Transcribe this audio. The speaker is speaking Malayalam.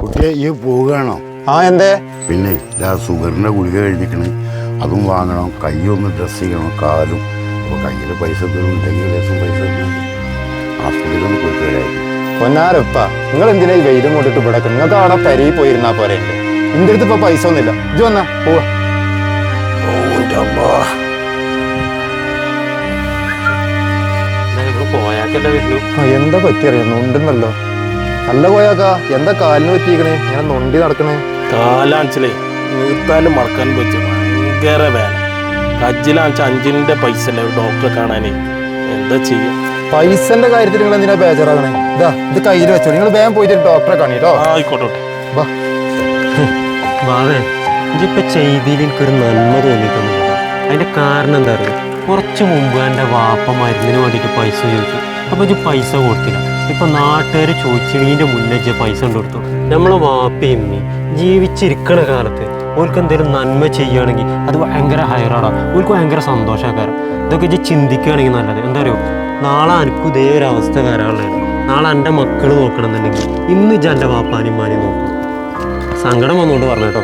കുട്ടിയെ ഈ പോവുകയാണോ? എന്തേ? പിന്നെ ഇതാ ഷുഗറിൻ്റെ ഗുളിക കഴിക്കണേ, അതും വാങ്ങണം. കൈയൊന്ന് ഡ്രസ്സ് ചെയ്യണം, കാലും. അപ്പോൾ കയ്യിൽ പൈസ ഉണ്ടെങ്കിൽ ലേശം പൈസ ആസ്പത്രിയിലൊന്ന് പോയിട്ട് വരായിരുന്നു. പൊന്നാരപ്പ, നിങ്ങൾ എന്തിനാ ഈ വെയിലും കൊണ്ടിട്ട് ഇവിടെ? നിങ്ങൾക്ക് അവിടെ പെരയിൽ പോയിരുന്നാ പോരെ. എൻ്റെ അടുത്ത് ഇപ്പൊ പൈസ ഒന്നുമില്ല. ഇജ്ജ് വന്നാ പോവാ. എന്താ പറ്റിയറിയാ? നൊണ്ടെന്നല്ലോ. നല്ല പോയാക്കാ, എന്താ കാലിന് പറ്റിയിരിക്കണേ? ഇങ്ങനെ നൊണ്ടി നടക്കണേ? കാലാഞ്ചലേ നീർത്താലും മറക്കാൻ പറ്റും. ഭയങ്കര വേല. കജ്ജിലാച്ച 5ന്റെ പൈസ അല്ലേ ഡോക്ടറെ കാണാനേ. എന്താ ചെയ്യാ? പൈസന്റെ കാര്യത്തിൽ നിങ്ങൾ എന്തിനാ ബേജാറാകണേ? ഇതാ ഇത് കയ്യിൽ വെച്ചോ. നിങ്ങൾ വേഗം പോയിട്ട് ഡോക്ടറെ കാണിട്ടോ. ആയിക്കോട്ടെ. വാവേ, ഇതിപ്പോ ചെയ്തിയിൽ എനിക്കൊരു നന്മ തോന്നിയിട്ടൊന്നുമില്ല. അതിന്റെ കാരണം എന്താ പറയുക? കുറച്ച് മുമ്പ് എൻ്റെ വാപ്പ മരുന്നിന് വേണ്ടിയിട്ട് പൈസ ചോദിച്ചു. അപ്പൊ ഇത് പൈസ കൊടുത്തില്ല. ഇപ്പൊ നാട്ടുകാർ ചോദിച്ചിടീൻ്റെ മുന്നേ പൈസ കൊണ്ട് കൊടുത്തു. നമ്മളെ വാപ്പയും ജീവിച്ചിരിക്കണ കാലത്ത് ഓർക്ക് എന്തെങ്കിലും നന്മ ചെയ്യുകയാണെങ്കിൽ അത് ഭയങ്കര ഹയറാടാ. ഓർക്ക് ഭയങ്കര സന്തോഷക്കാരം. ഇതൊക്കെ ഇജ്ജ് ചിന്തിക്കുകയാണെങ്കിൽ നല്ലത്. എന്താ പറയുക, നാളെ എനിക്കും ഇതേ ഒരു അവസ്ഥ വരാനുള്ളത്. നാളെ എൻ്റെ മക്കൾ നോക്കണമെന്നുണ്ടെങ്കിൽ ഇന്ന് ഇജ്ജ് എൻ്റെ വാപ്പാനും മാനും നോക്കണം. സങ്കടം വന്നുകൊണ്ട് പറഞ്ഞേട്ടോ.